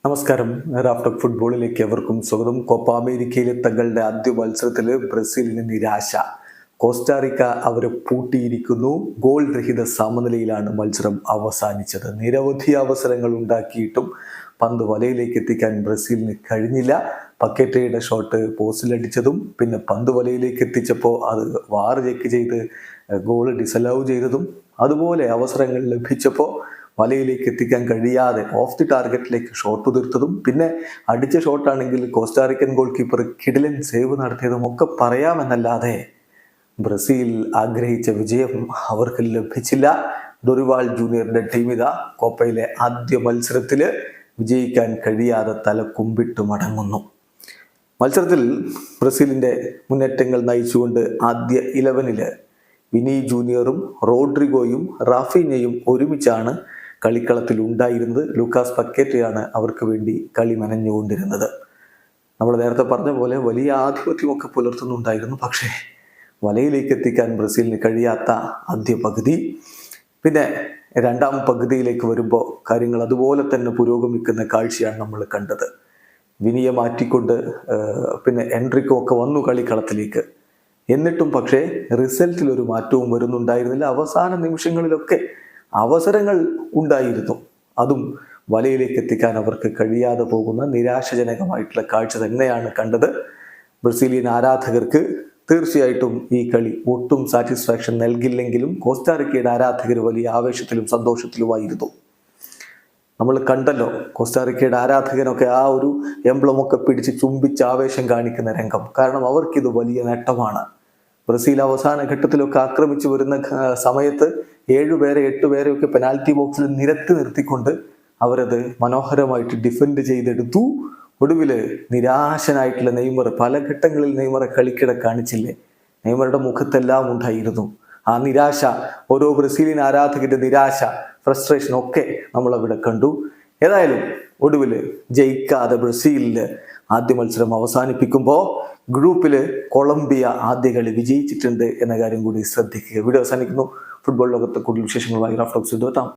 നമസ്കാരം. റാഫ്റ്റോക്ക് ഫുട്ബോളിലേക്ക് എവർക്കും സ്വാഗതം. കോപ്പ അമേരിക്കയിലെ തങ്ങളുടെ ആദ്യ മത്സരത്തിൽ ബ്രസീലിന് നിരാശ. കോസ്റ്റാറിക്ക അവരെ പൂട്ടിയിരിക്കുന്നു. ഗോൾ രഹിത സമനിലയിലാണ് മത്സരം അവസാനിച്ചത്. നിരവധി അവസരങ്ങൾ ഉണ്ടാക്കിയിട്ടും പന്ത് വലയിലേക്ക് എത്തിക്കാൻ ബ്രസീലിന് കഴിഞ്ഞില്ല. പക്കേറ്റയുടെ ഷോട്ട് പോസ്റ്റിലടിച്ചതും പിന്നെ പന്ത് വലയിലേക്ക് എത്തിച്ചപ്പോൾ അത് വാർ ചെക്ക് ചെയ്ത് ഗോൾ ഡിസലൗ ചെയ്തതും, അതുപോലെ അവസരങ്ങൾ ലഭിച്ചപ്പോൾ വലയിലേക്ക് എത്തിക്കാൻ കഴിയാതെ ഓഫ് ദി ടാർഗറ്റിലേക്ക് ഷോട്ട് ഉതിർത്തതും, പിന്നെ അടിച്ച ഷോട്ടാണെങ്കിൽ കോസ്റ്റാറിക്കൻ ഗോൾ കീപ്പർ കിടിലൻ സേവ് നടത്തിയതും ഒക്കെ പറയാമെന്നല്ലാതെ ബ്രസീൽ ആഗ്രഹിച്ച വിജയം അവർക്ക് ലഭിച്ചില്ല. ഡൊറിവാൾ ജൂനിയറിന്റെ ടീം ഇതാ കോപ്പയിലെ ആദ്യ മത്സരത്തിൽ വിജയിക്കാൻ കഴിയാതെ തല കുമ്പിട്ട് മടങ്ങുന്നു. മത്സരത്തിൽ ബ്രസീലിന്റെ മുന്നേറ്റങ്ങൾ നയിച്ചുകൊണ്ട് ആദ്യ 11 വിനി ജൂനിയറും റോഡ്രിഗോയും റാഫീഞ്ഞയും ഒരുമിച്ചാണ് കളിക്കളത്തിൽ ഉണ്ടായിരുന്നത്. ലൂക്കാസ് പക്കേറ്റയാണ് അവർക്ക് വേണ്ടി കളി മെനഞ്ഞുകൊണ്ടിരുന്നത്. നമ്മൾ നേരത്തെ പറഞ്ഞ പോലെ വലിയ ആധിപത്യമൊക്കെ പുലർത്തുന്നുണ്ടായിരുന്നു. പക്ഷേ വലയിലേക്ക് എത്തിക്കാൻ ബ്രസീലിന് കഴിയാത്ത ആദ്യ പകുതി. പിന്നെ രണ്ടാം പകുതിയിലേക്ക് വരുമ്പോൾ കാര്യങ്ങൾ അതുപോലെ തന്നെ പുരോഗമിക്കുന്ന കാഴ്ചയാണ് നമ്മൾ കണ്ടത്. വിനിയെ മാറ്റിക്കൊണ്ട് പിന്നെ എൻട്രിക്കോ ഒക്കെ വന്നു കളിക്കളത്തിലേക്ക്. എന്നിട്ടും പക്ഷേ റിസൾട്ടിൽ ഒരു മാറ്റവും വരുന്നുണ്ടായിരുന്നില്ല. അവസാന നിമിഷങ്ങളിലൊക്കെ അവസരങ്ങൾ ഉണ്ടായിരുന്നു, അതും വലയിലേക്ക് എത്തിക്കാൻ അവർക്ക് കഴിയാതെ പോകുന്ന നിരാശജനകമായിട്ടുള്ള കാഴ്ച തന്നെയാണ് കണ്ടത്. ബ്രസീലിയൻ ആരാധകർക്ക് തീർച്ചയായിട്ടും ഈ കളി ഒട്ടും സാറ്റിസ്ഫാക്ഷൻ നൽകില്ലെങ്കിലും കോസ്റ്റാറിക്കയുടെ ആരാധകർ വലിയ ആവേശത്തിലും സന്തോഷത്തിലുമായിരുന്നു. നമ്മൾ കണ്ടല്ലോ കോസ്റ്റാറിക്കയുടെ ആരാധകനൊക്കെ ആ ഒരു എംബ്ലമൊക്കെ പിടിച്ച് ചുംബിച്ച് ആവേശം കാണിക്കുന്ന രംഗം. കാരണം അവർക്കിത് വലിയ നേട്ടമാണ്. ബ്രസീൽ അവസാന ഘട്ടത്തിലൊക്കെ ആക്രമിച്ചു വരുന്ന സമയത്ത് 7 പേരെ 8 പേരെ ഒക്കെ പെനാൽറ്റി ബോക്സിൽ നിരത്തി നിർത്തിക്കൊണ്ട് അവരത് മനോഹരമായിട്ട് ഡിഫെൻഡ് ചെയ്തെടുത്തു. ഒടുവിൽ നിരാശനായിട്ടുള്ള നെയ്മർ പല ഘട്ടങ്ങളിൽ നെയ്മറെ കളിക്കിടെ കാണിച്ചില്ലേ? നെയ്മറുടെ മുഖത്തെല്ലാം ഉണ്ടായിരുന്നു ആ നിരാശ. ഓരോ ബ്രസീലിയൻ ആരാധകന്റെ നിരാശ, ഫ്രസ്ട്രേഷൻ ഒക്കെ നമ്മളവിടെ കണ്ടു. ഏതായാലും ഒടുവിൽ ജയിക്കാതെ ബ്രസീലില് ആദ്യ മത്സരം അവസാനിപ്പിക്കുമ്പോൾ ഗ്രൂപ്പില് കൊളംബിയ ആദ്യ കളി വിജയിച്ചിട്ടുണ്ട് എന്ന കാര്യം കൂടി ശ്രദ്ധിക്കുക. വീഡിയോ അവസാനിക്കുന്നു. ഫുട്ബോൾ ലോകത്തെ കൂടുതൽ വിശേഷങ്ങളുമായി റാഫ്റ്റോക്സ് എത്താം.